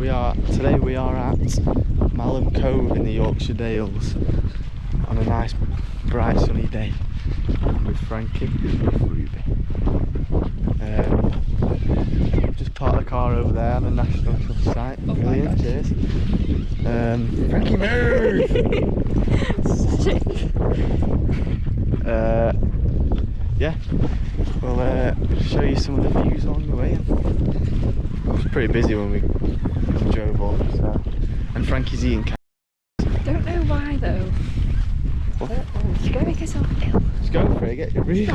Today we are at Malham Cove in the Yorkshire Dales on a nice bright sunny day with Frankie and Ruby. Just parked the car over there on the National Trust site. Oh, brilliant, cheers. Frankie, move! Yeah, we'll show you some of the views along the way. It was pretty busy when we drove up, so. And Frankie's eating cake. Don't know why though. What? She's going to make herself ill. Just go for it, get it really.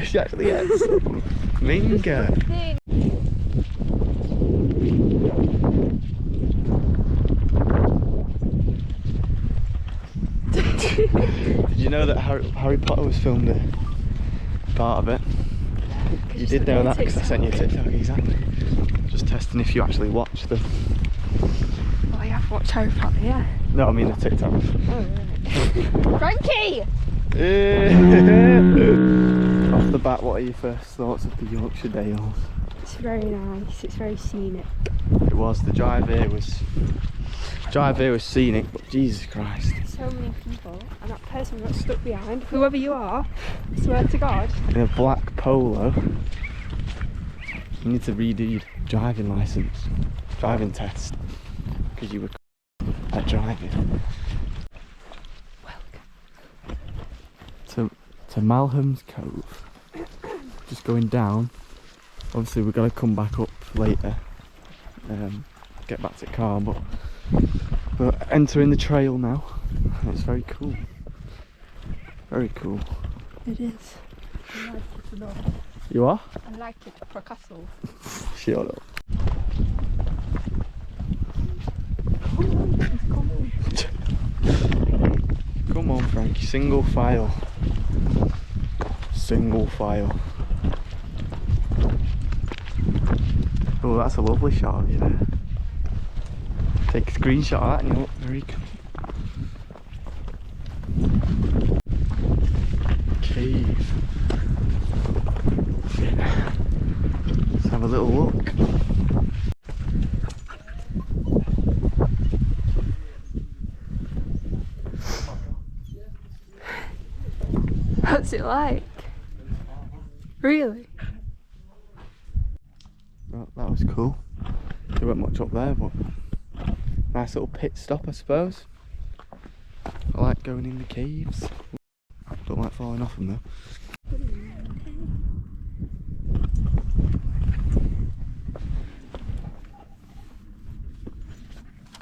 She actually gets Minga. Did you know that Harry Potter was filmed there? Part of it. You did know that because I sent you a TikTok, exactly. Just testing if you actually watched them. Oh, I have watched Harry Potter, yeah. No, I mean the TikTok. Oh, right. Frankie! Off the bat, what are your first thoughts of the Yorkshire Dales? It's very nice, it's very scenic. It was, the drive here was scenic, but Jesus Christ. So many people, and that person got stuck behind, whoever you are, I swear to God. In a black polo. You need to redo your driving licence, driving test, because you were at driving. Welcome to Malham's Cove. Just going down. Obviously we're going to come back up later, get back to the car, but we're entering the trail now. It's very cool. Very cool. It is. I like it a lot. You are? I like it for a castle. Shut up. Come on, Frankie, single file. Single file. Oh, that's a lovely shot of you there. Take a screenshot of that and you look very cool. Cave. Let's have a little look. What's it like? Really? Well, that was cool. There weren't much up there, but nice little pit stop, I suppose. I like going in the caves. Don't like falling off them though.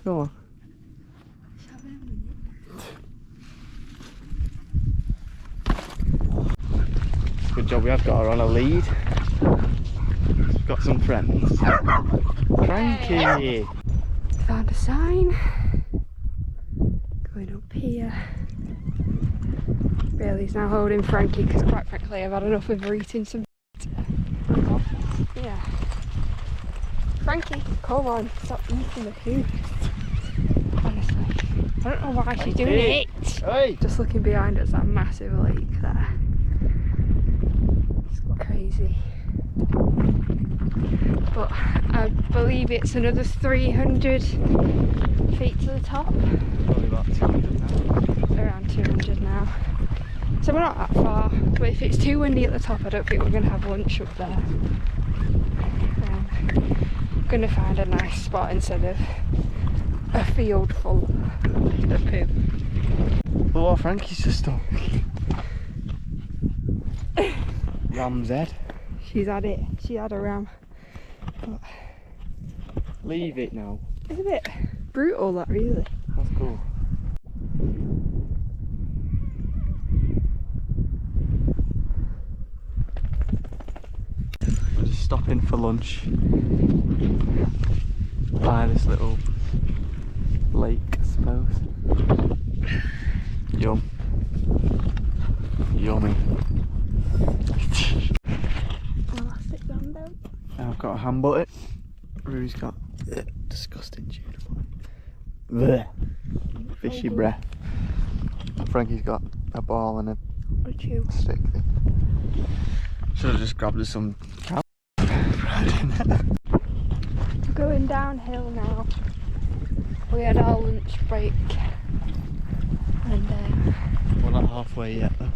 Go on. Good job we have got her on a lead. We've got some friends. Frankie! Found a sign. Going up here. Bailey's now holding Frankie because quite frankly I've had enough of her eating some. Yeah. Frankie, come on, stop eating the food. Honestly. I don't know why she's doing it. Hey. Just looking behind us, that massive lake there. It's crazy. But I believe it's another 300 feet to the top. Probably about 200 now. Around 200 now. So we're not that far, but if it's too windy at the top I don't think we're going to have lunch up there. I'm going to find a nice spot instead of a field full of poo. Oh, Frankie's just stuck. Ram's head. She's had it. She had a ram. But leave it now. it's a bit brutal, that, really. That's cool. We're just stopping for lunch by this little lake, I suppose. Yum. Yummy. Elastic band out. I've got a ham butter. Ruby's got disgusting tuna. Blech. Fishy breath. Frankie's got a ball and a chew. stick thing. Should have just grabbed us some cow. We're going downhill now. We had our lunch break and We're not halfway yet though.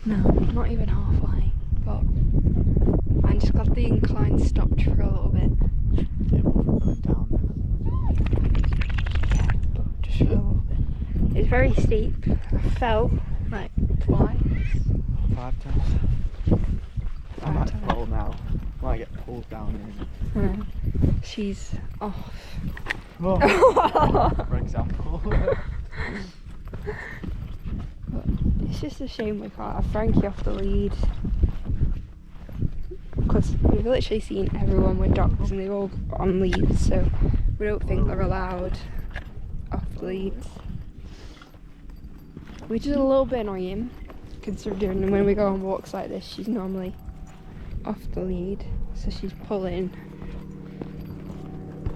no, not even halfway, but I just got the incline stopped for a little bit. Yeah, we're going down Yeah, but just for a little bit. It's very steep. I fell like twice. there. 5 times. I might times. fall now. Might get pulled down in. She's off. Oh, for example. It's just a shame we can't have Frankie off the lead. Because we've literally seen everyone with dogs and they've all got on leads, so we don't think they're allowed off the leads. Which is a little bit annoying, considering when we go on walks like this, she's normally off the lead, so she's pulling.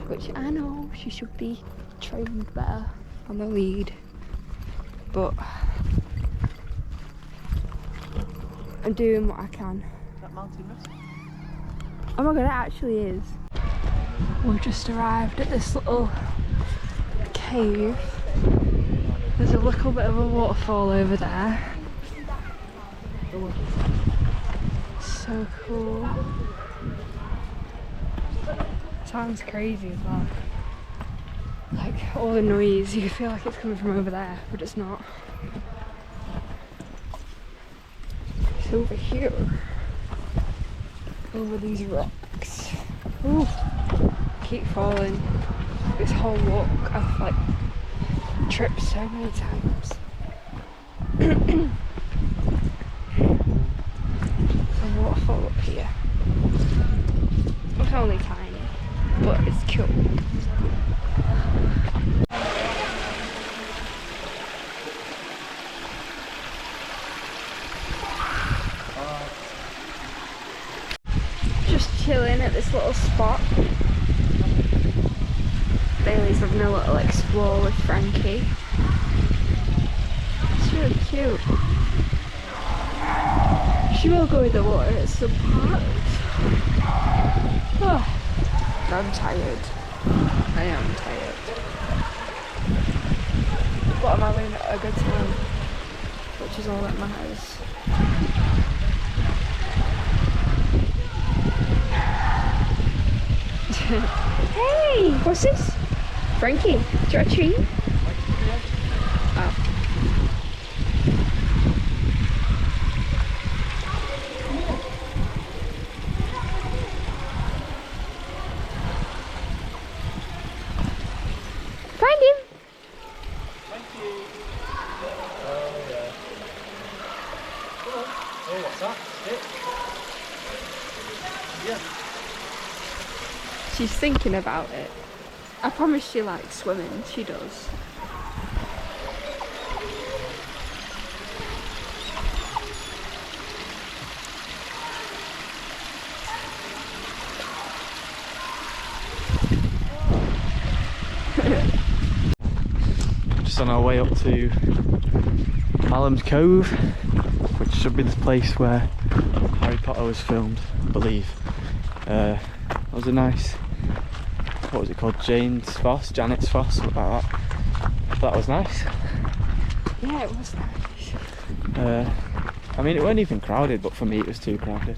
Which I know she should be trained better on the lead, but I'm doing what I can. Is that mountain rest? Oh my god, it actually is. We've just arrived at this little cave. There's a little bit of a waterfall over there. So cool. Sounds crazy as well. Like all the noise, you feel like it's coming from over there, but it's not. It's over here. Over these rocks. Ooh. Keep falling. This whole walk I've like tripped so many times. There's a waterfall up here. It's only tiny, but it's cool. Just chilling at this little spot. Bailey's having a little explore with Frankie. It's really cute. She will go in the water at some point. Oh, I'm tired. I am tired. But I'm having a good time, which is all that matters. Hey, what's this? Frankie, do you want a treat? Oh. Find him! Thank you. Oh yeah. Oh, what's that? Yeah. She's thinking about it. I promise she likes swimming, she does. Just on our way up to Malham Cove, which should be the place where Harry Potter was filmed, I believe. That was a nice, what was it called? Janet's Foss, something like that. That was nice. Yeah, it was nice. I mean, it wasn't even crowded, but for me it was too crowded.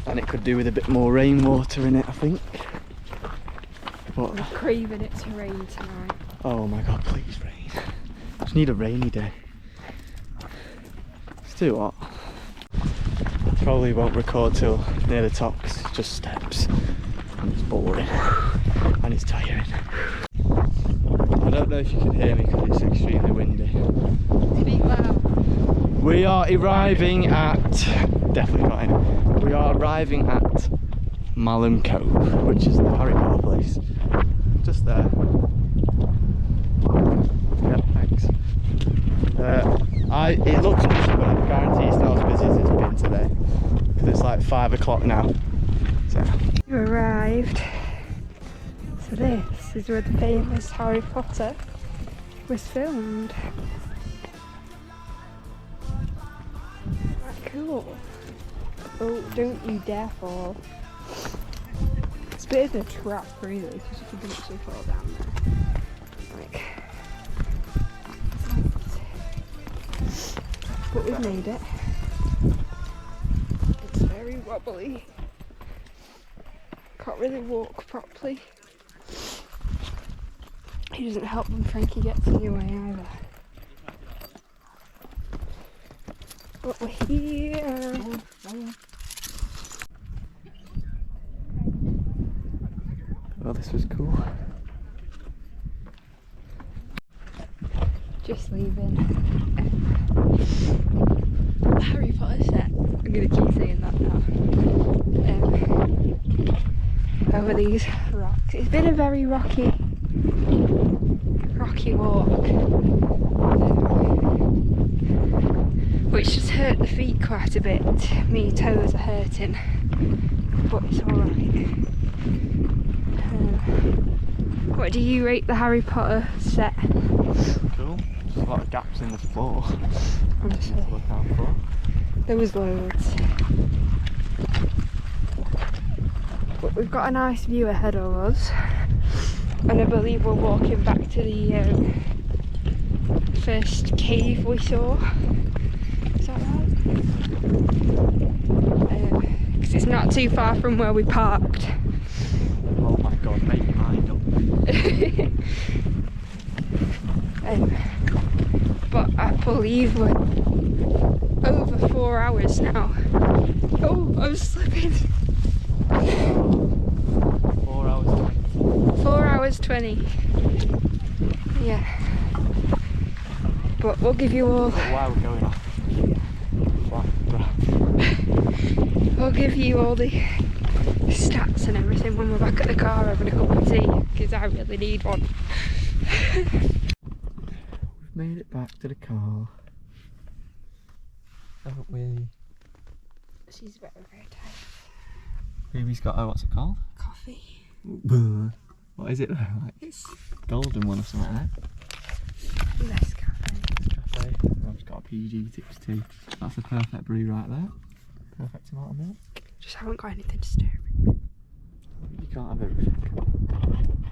And it could do with a bit more rainwater in it, I think. But I'm craving it to rain tonight. oh my god, please rain. I just need a rainy day. It's too hot. Probably won't record till near the top because it's just steps. And it's boring. And it's tiring. I don't know if you can hear me because it's extremely windy. Speak loud. We are arriving at... definitely fine. We are arriving at Malham Cove, which is the Harry Potter place. Just there. Yep, thanks. It looks busy, but I guarantee it's not as busy as it's been today. Because it's like 5 o'clock now. So. You arrived. So this is where the famous Harry Potter was filmed. Cool. Oh, don't you dare fall. It's a bit of a trap really, because you could literally fall down there. Like, but we've made it. It's very wobbly. Can't really walk properly. It doesn't help when Frankie gets in your way either. But we're here. Well, this was cool. Just leaving. Harry Potter set. I'm gonna keep saying that now. Over these rocks. It's been a very rocky walk, which has hurt the feet quite a bit. My toes are hurting, but it's alright. What do you rate the Harry Potter set? Cool. Just a lot of gaps in the floor. Honestly, Look out for. there was loads. But we've got a nice view ahead of us, and I believe we're walking back to the first cave we saw. Is that right? Because it's not too far from where we parked. Oh my god, make your mind up. But I believe we're over 4 hours now. Oh, I'm slipping. 4 hours 20. 4 hours 20. Yeah. But we'll give you all. Why we're going off? We'll give you all the stats and everything when we're back at the car having a cup of tea, because I really need one. We've made it back to the car, haven't we? She's very, very tired. Baby's got, what's it called? Coffee. What is it though? Like It's golden one or something like that? less caffeine. Cafe. I've just got a PG tips tea. That's a perfect brew right there. Perfect amount of milk. Just haven't got anything to stir. You can't have everything.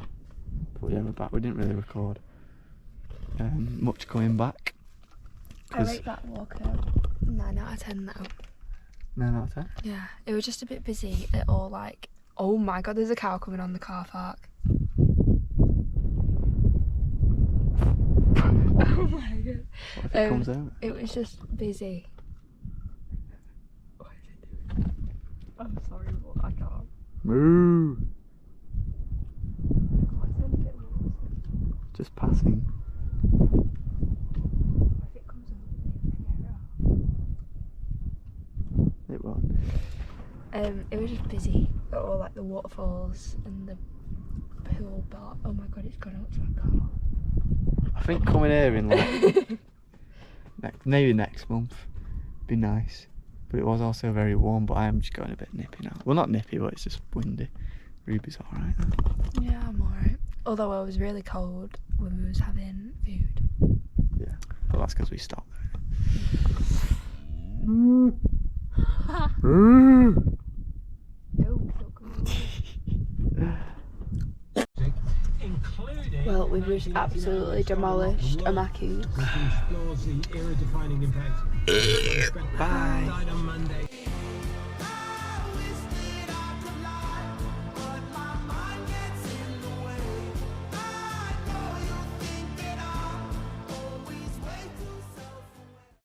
But yeah, we're back. We didn't really record much coming back. I rate that walk out 9 out of 10 now. 9 out of 10? Yeah, it was just a bit busy at all, like, oh my god, there's a cow coming on the car park. Oh my god. What if it comes out? It was just busy. What is it doing? I'm sorry, but I can't. Moo! Oh, it's only a bit more. Just passing. If it comes over, It won't. it was just busy at all, like the waterfalls and the pool bar. Oh my god, it's gone up to our car. I think coming here in like maybe next month be nice. But it was also very warm, but I am just going a bit nippy now. Well, not nippy, but it's just windy. Ruby's alright now. Yeah, I'm alright. Although I was really cold when we was having food. Yeah, but that's because we stopped. Well, we've just absolutely demolished Amaku. Bye.